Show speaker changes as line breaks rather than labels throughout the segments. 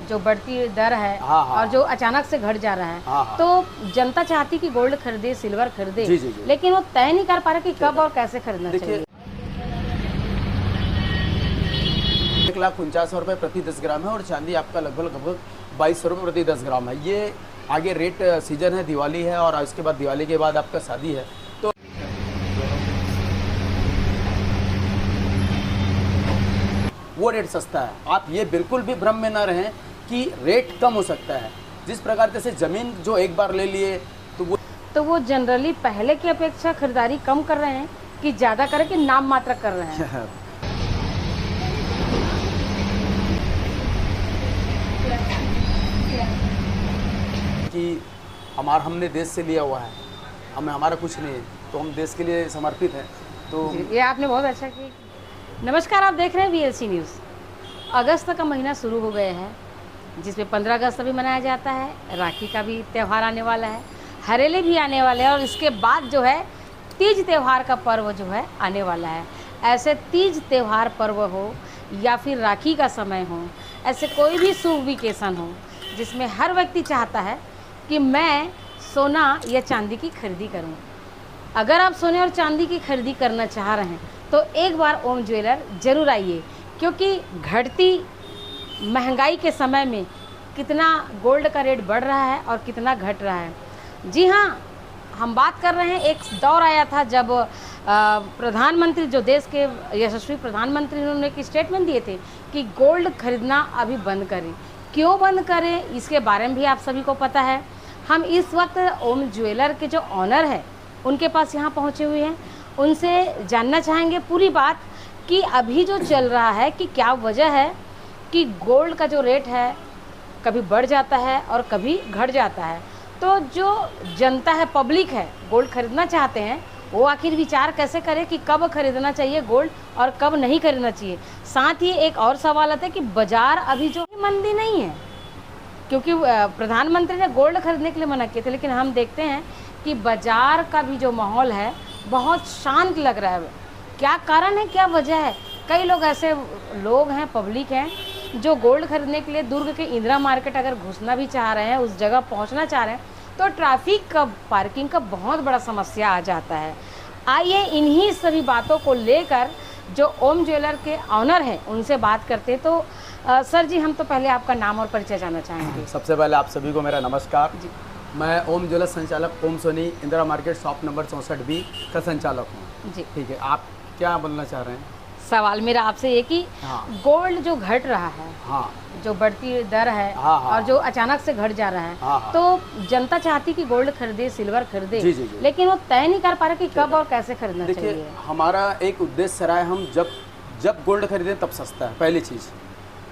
जो बढ़ती दर है और जो अचानक से घट जा रहा है, तो जनता चाहती कि गोल्ड खरीदे, सिल्वर खरीदे, लेकिन वो तय नहीं कर पा रहा कि कब और कैसे खरीदना चाहिए।
1,49,000 रुपये प्रति 10 ग्राम है और चांदी आपका लगभग 2200 रुपये प्रति 10 ग्राम है। ये आगे रेट सीजन है, दिवाली है और इसके बाद दिवाली के बाद आपका शादी है, तो वो रेट सस्ता है। आप ये बिल्कुल भी भ्रम में ना रहें कि रेट कम हो सकता है। जिस प्रकार से ज़मीन जो एक बार ले लिए तो वो
जनरली पहले की अपेक्षा खरीदारी कम कर रहे हैं कि ज़्यादा करें कि नाम मात्र कर रहे हैं।
कि हमने देश से लिया हुआ है, हमारा कुछ नहीं है, तो हम देश के लिए समर्पित हैं। तो
ये आपने बहुत अच्छा किया। नमस्कार, आप देख रहे हैं VLC न्यूज़। अगस्त का महीना शुरू हो गया है, जिसमें 15 अगस्त भी मनाया जाता है, राखी का भी त्यौहार आने वाला है, हरेली भी आने वाले हैं और इसके बाद जो है तीज त्यौहार का पर्व जो है आने वाला है। ऐसे तीज त्यौहार पर्व हो या फिर राखी का समय हो, ऐसे कोई भी शुभ वेकेशन हो जिसमें हर व्यक्ति चाहता है कि मैं सोना या चांदी की खरीदी करूं। अगर आप सोने और चांदी की खरीदी करना चाह रहे हैं तो एक बार ओम ज्वेलर ज़रूर आइए, क्योंकि घटती महंगाई के समय में कितना गोल्ड का रेट बढ़ रहा है और कितना घट रहा है। जी हाँ, हम बात कर रहे हैं, एक दौर आया था जब प्रधानमंत्री, जो देश के यशस्वी प्रधानमंत्री, उन्होंने एक स्टेटमेंट दिए थे कि गोल्ड खरीदना अभी बंद करें। क्यों बंद करें, इसके बारे में भी आप सभी को पता है। हम इस वक्त ओम ज्वेलर के जो ऑनर है उनके पास यहाँ पहुँचे हुए हैं, उनसे जानना चाहेंगे पूरी बात कि अभी जो चल रहा है कि क्या वजह है कि गोल्ड का जो रेट है कभी बढ़ जाता है और कभी घट जाता है। तो जो जनता है, पब्लिक है, गोल्ड खरीदना चाहते हैं, वो आखिर विचार कैसे करे कि कब खरीदना चाहिए गोल्ड और कब नहीं खरीदना चाहिए। साथ ही एक और सवाल आता है कि बाज़ार अभी जो मंदी नहीं है, क्योंकि प्रधानमंत्री ने गोल्ड खरीदने के लिए मना किए थे, लेकिन हम देखते हैं कि बाज़ार का भी जो माहौल है बहुत शांत लग रहा है। क्या कारण है, क्या वजह है? कई लोग ऐसे लोग हैं, पब्लिक हैं, जो गोल्ड खरीदने के लिए दुर्ग के इंदिरा मार्केट अगर घुसना भी चाह रहे हैं, उस जगह पहुंचना चाह रहे हैं, तो ट्रैफिक का, पार्किंग का बहुत बड़ा समस्या आ जाता है। आइए इन्हीं सभी बातों को लेकर जो ओम ज्वेलर के ऑनर हैं उनसे बात करते हैं। तो सर जी, हम तो पहले आपका नाम और परिचय जानना चाहेंगे।
सबसे पहले आप सभी को मेरा नमस्कार जी। मैं ओम ज्वेलर संचालक Om Soni Indira market shop number 64B का संचालक हूँ जी। ठीक है, आप क्या बोलना चाह रहे हैं?
सवाल मेरा आपसे ये कि गोल्ड जो घट रहा है, जो बढ़ती दर है और जो अचानक से घट जा रहा है, तो जनता चाहती कि गोल्ड खरीदे, सिल्वर खरीदे, लेकिन वो तय नहीं कर पा रहा कि कब और कैसे खरीदना चाहिए।
देखिए, हमारा एक उद्देश्य रहा है, हम जब गोल्ड खरीदें तब सस्ता है। पहली चीज़,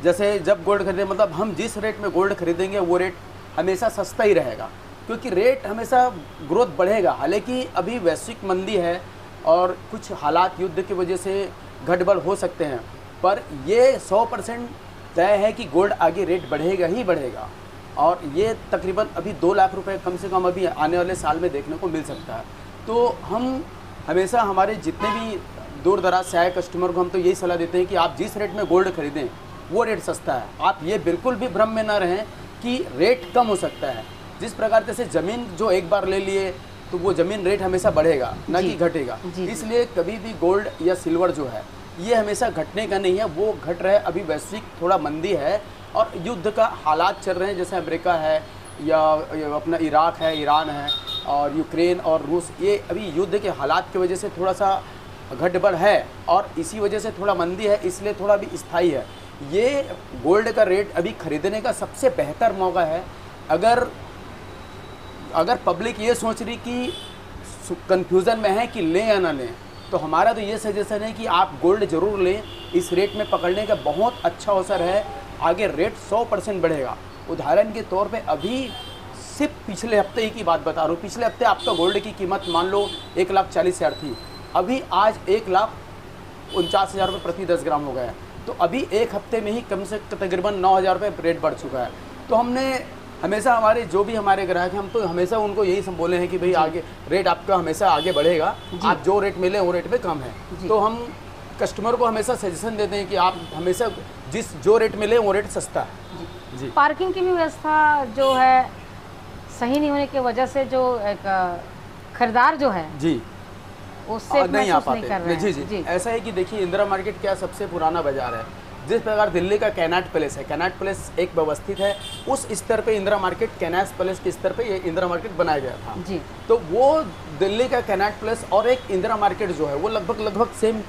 जैसे जब गोल्ड खरीदें मतलब हम जिस रेट में गोल्ड खरीदेंगे वो रेट हमेशा सस्ता ही रहेगा, क्योंकि रेट हमेशा ग्रोथ बढ़ेगा। हालांकि अभी वैश्विक मंदी है और कुछ हालात युद्ध की वजह से घट बढ़ हो सकते हैं, पर ये 100% तय है कि गोल्ड आगे रेट बढ़ेगा ही बढ़ेगा। और ये तकरीबन अभी 2 लाख रुपए कम से कम अभी आने वाले साल में देखने को मिल सकता है। तो हम हमेशा हमारे जितने भी दूर दराज से आए कस्टमर को हम तो यही सलाह देते हैं कि आप जिस रेट में गोल्ड खरीदें वो रेट सस्ता है। आप ये बिल्कुल भी भ्रम में ना रहें कि रेट कम हो सकता है। जिस प्रकार से ज़मीन जो एक बार ले लिए तो वो ज़मीन रेट हमेशा बढ़ेगा, ना कि घटेगा। इसलिए कभी भी गोल्ड या सिल्वर जो है ये हमेशा घटने का नहीं है, वो घट रहा है। अभी वैश्विक थोड़ा मंदी है और युद्ध का हालात चल रहे हैं, जैसे अमेरिका है या अपना इराक है, ईरान है और यूक्रेन और रूस, ये अभी युद्ध के हालात की वजह से थोड़ा सा घट बढ़ है और इसी वजह से थोड़ा मंदी है, इसलिए थोड़ा भी स्थायी है। ये गोल्ड का रेट अभी खरीदने का सबसे बेहतर मौका है। अगर पब्लिक ये सोच रही कि कंफ्यूजन में है कि लें या ना लें, तो हमारा तो ये सजेशन है कि आप गोल्ड ज़रूर लें। इस रेट में पकड़ने का बहुत अच्छा अवसर है, आगे रेट 100% बढ़ेगा। उदाहरण के तौर पे अभी सिर्फ पिछले हफ्ते ही की बात बता रहा हूँ, पिछले हफ्ते आपका गोल्ड की कीमत मान लो 1,40,000 थी, अभी आज 1,49,000 रुपये प्रति 10 ग्राम हो गया है। तो अभी एक हफ्ते में ही कम से तकरीबन 9,000 रुपये रेट बढ़ चुका है। तो हमने हमेशा हमारे जो भी हमारे ग्राहक हैं, हम तो हमेशा उनको यही सब बोले हैं कि भाई आगे रेट आपका हमेशा आगे बढ़ेगा, आप जो रेट मिले वो रेट पे कम है। तो हम कस्टमर को हमेशा सजेशन देते हैं कि आप हमेशा जो रेट मिले वो रेट सस्ता है। जी।
पार्किंग की भी व्यवस्था जो है सही नहीं होने की वजह से जो एक खरीदार जो है
जी
वो सेफ
नहीं आ
महसूस नहीं
पाते।
कर रहे
जी
हैं।
जी ऐसा है कि देखिए इंदिरा मार्केट क्या सबसे पुराना बाजार है। जिस प्रकार दिल्ली का कैनाट पैलेस है, कैनाट पैलेस एक व्यवस्थित है, उस स्तर पे इंदिरा मार्केट कैनाट पैलेस के स्तर पे ये इंदिरा मार्केट बनाया गया था।
जी।
तो वो दिल्ली का कैनाट पैलेस और एक इंदिरा मार्केट जो है वो लगभग सेम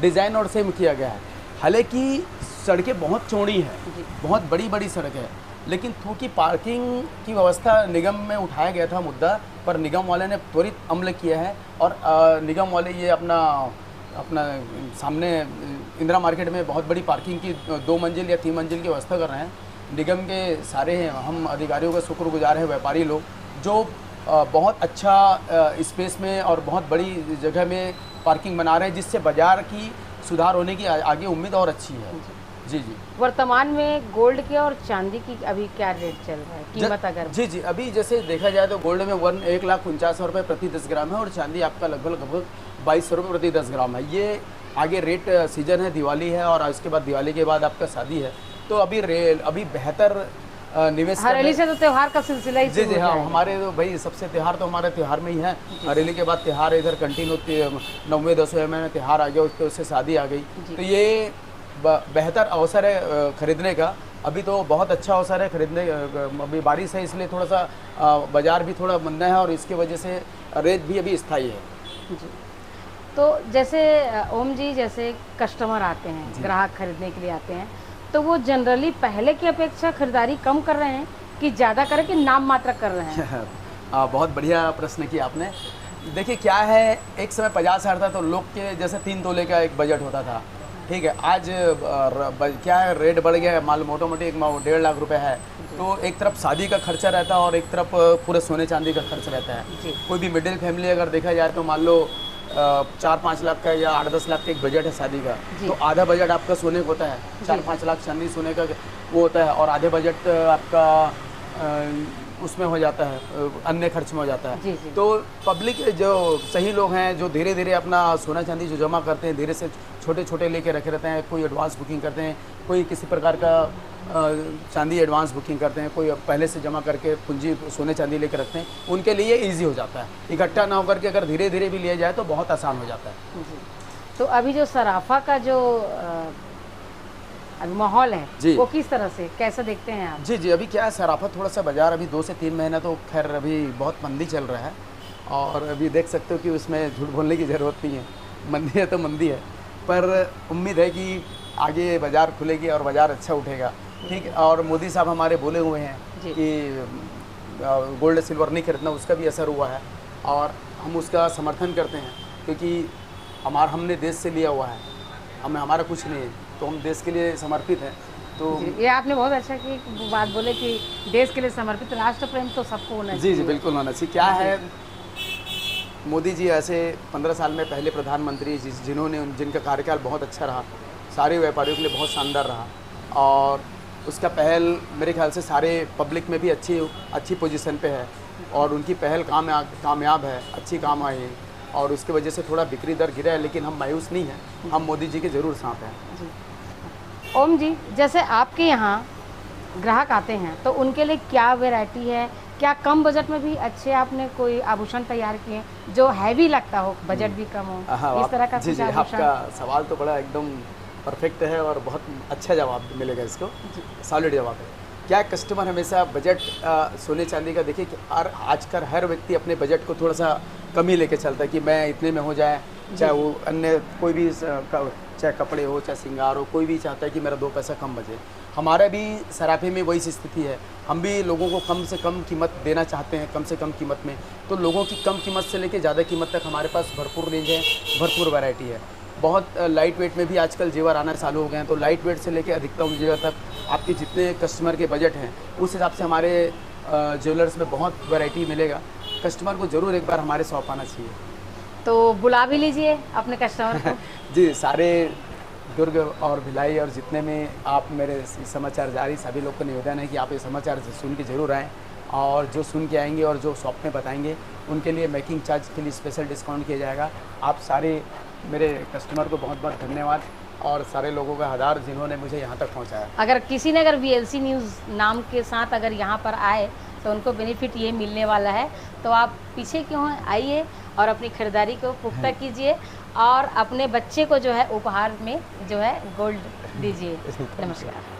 डिज़ाइन और सेम किया गया है। हालांकि सड़कें बहुत चौड़ी हैं, बहुत बड़ी बड़ी सड़क है, लेकिन क्योंकि पार्किंग की व्यवस्था निगम में उठाया गया था मुद्दा, पर निगम वाले ने त्वरित अमल किया है और निगम वाले ये अपना सामने इंदिरा मार्केट में बहुत बड़ी पार्किंग की 2 मंजिल या 3 मंजिल की व्यवस्था कर रहे हैं। निगम के सारे हम अधिकारियों का शुक्रगुजार है, व्यापारी लोग जो बहुत अच्छा स्पेस में और बहुत बड़ी जगह में पार्किंग बना रहे हैं, जिससे बाज़ार की सुधार होने की आगे उम्मीद और अच्छी है। जी जी।
वर्तमान में गोल्ड की और चांदी की अभी क्या रेट चल रहा है, कीमत अगर?
जी जी अभी जैसे देखा जाए तो गोल्ड में 1,49,000 रुपये प्रति 10 ग्राम है और चांदी आपका लगभग 2200 रुपये प्रति 10 ग्राम है। ये आगे रेट सीजन है, दिवाली है और उसके बाद दिवाली के बाद आपका शादी है, तो अभी बेहतर निवेश
हरेली से तो त्योहार का सिलसिला ही
जी
शुरू
जी
हो
हाँ,
जाएगा।
हमारे तो भाई सबसे त्यौहार तो हमारे त्यौहार में ही है। हरेली के बाद त्यौहार इधर कंटिन्यू 9वें 10वें में त्यौहार आ गया, उससे शादी आ गई, तो ये बेहतर अवसर है खरीदने का। अभी तो बहुत अच्छा अवसर है खरीदने, अभी बारिश है इसलिए थोड़ा सा बाज़ार भी थोड़ा मंदा है और इसकी वजह से रेट भी अभी स्थायी है।
जी। तो जैसे ओम जी, जैसे कस्टमर आते हैं, ग्राहक खरीदने के लिए आते हैं, तो वो जनरली पहले की अपेक्षा खरीदारी कम कर रहे हैं कि ज़्यादा करें कि नाम मात्र कर रहे हैं?
बहुत बढ़िया प्रश्न किया आपने। देखिए क्या है, एक समय 50,000 था तो लोग के जैसे 3 तोले का एक बजट होता था, ठीक है। आज क्या है, रेट बढ़ गया है, माल मोटी एक 1.5 लाख रुपए है, तो एक तरफ शादी का खर्चा रहता है और एक तरफ पूरे सोने चांदी का खर्च रहता है। कोई भी मिडिल फैमिली अगर देखा जाए तो मान लो 4-5 लाख का या 8-10 लाख का एक बजट है शादी का, तो आधा बजट आपका सोने का होता है, 4-5 लाख चांदी सोने का वो होता है और आधे बजट आपका उसमें हो जाता है, अन्य खर्च में हो जाता है। तो पब्लिक जो सही लोग हैं जो धीरे धीरे अपना सोना चांदी जो जमा करते हैं, धीरे से छोटे छोटे लेके रखे रहते हैं, कोई एडवांस बुकिंग करते हैं, कोई किसी प्रकार का चांदी एडवांस बुकिंग करते हैं, कोई पहले से जमा करके पूंजी सोने चांदी लेके रखते हैं, उनके लिए ईजी हो जाता है। इकट्ठा ना होकर के अगर धीरे धीरे भी लिया जाए तो बहुत आसान हो जाता है।
तो अभी जो सराफा का जो अभी माहौल है वो किस तरह से, कैसे देखते हैं आप?
जी जी अभी क्या है, सराफा थोड़ा सा बाजार अभी 2 से 3 महीना तो खैर अभी बहुत मंदी चल रहा है और अभी देख सकते हो कि उसमें झूठ बोलने की ज़रूरत नहीं है, मंदी है तो मंदी है, पर उम्मीद है कि आगे बाज़ार खुलेगी और बाज़ार अच्छा उठेगा, ठीक है। और मोदी साहब हमारे बोले हुए हैं कि गोल्ड सिल्वर नहीं खरीदना, उसका भी असर हुआ है और हम उसका समर्थन करते हैं, क्योंकि हमने देश से लिया हुआ है, हमारा कुछ नहीं है, तो हम देश के लिए समर्पित हैं। तो
ये आपने बहुत अच्छा की बात बोले कि देश के लिए समर्पित, राष्ट्र प्रेम तो सबको होना चाहिए।
जी जी बिल्कुल होना चाहिए। क्या है, मोदी जी ऐसे 15 साल में पहले प्रधानमंत्री जिनका कार्यकाल बहुत अच्छा रहा, सारे व्यापारियों के लिए बहुत शानदार रहा और उसका पहल मेरे ख्याल से सारे पब्लिक में भी अच्छी पोजीशन पे है और उनकी पहल कामयाब है, अच्छी काम आई और उसकी वजह से थोड़ा बिक्री दर गिरा है, लेकिन हम मायूस नहीं हैं, हम मोदी जी के ज़रूर साथ हैं।
जी। ओम जी, जैसे आपके यहाँ ग्राहक आते हैं तो उनके लिए क्या वैरायटी है, क्या कम बजट में भी अच्छे आपने कोई आभूषण तैयार किए जो हैवी लगता हो, बजट भी कम हो, इस तरह का?
जी आपका सवाल तो बड़ा एकदम परफेक्ट है और बहुत अच्छा जवाब मिलेगा इसको, सॉलिड जवाब है। क्या कस्टमर हमेशा बजट सोने चांदी का, देखिए कि आजकल हर व्यक्ति अपने बजट को थोड़ा सा कम ही लेके चलता है कि मैं इतने में हो जाए, चाहे वो अन्य कोई भी चाहे कपड़े हो चाहे श्रृंगार हो, कोई भी चाहता है कि मेरा 2 पैसा कम बचे। हमारा भी सराफे में वही स्थिति है, हम भी लोगों को कम से कम कीमत देना चाहते हैं, कम से कम कीमत में, तो लोगों की कम कीमत से लेके ज़्यादा कीमत तक हमारे पास भरपूर रेंज है, भरपूर वैरायटी है। बहुत लाइट वेट में भी आजकल जेवर आना चालू हो गए हैं, तो लाइट वेट से लेके अधिकतम जेवर तक आपके जितने कस्टमर के बजट हैं उस हिसाब से हमारे ज्वेलर्स में बहुत वैरायटी मिलेगा। कस्टमर को ज़रूर एक बार हमारे शॉप आना चाहिए।
तो बुला भी लीजिए अपने कस्टमर को।
जी, सारे दुर्ग और भिलाई और जितने में आप मेरे समाचार जारी, सभी लोग को निवेदन है कि आप ये समाचार सुन के ज़रूर आएँ और जो सुन के आएंगे और जो शॉप में बताएंगे उनके लिए मेकिंग चार्ज के लिए स्पेशल डिस्काउंट किया जाएगा। आप सारे मेरे कस्टमर को बहुत बहुत धन्यवाद और सारे लोगों का आभार जिन्होंने मुझे यहाँ तक पहुँचाया।
अगर किसी ने अगर VLC न्यूज़ नाम के साथ अगर यहाँ पर आए तो उनको बेनिफिट ये मिलने वाला है, तो आप पीछे क्यों हैं, आइए और अपनी खरीदारी को पुख्ता कीजिए और अपने बच्चे को जो है उपहार में जो है गोल्ड दीजिए। नमस्कार।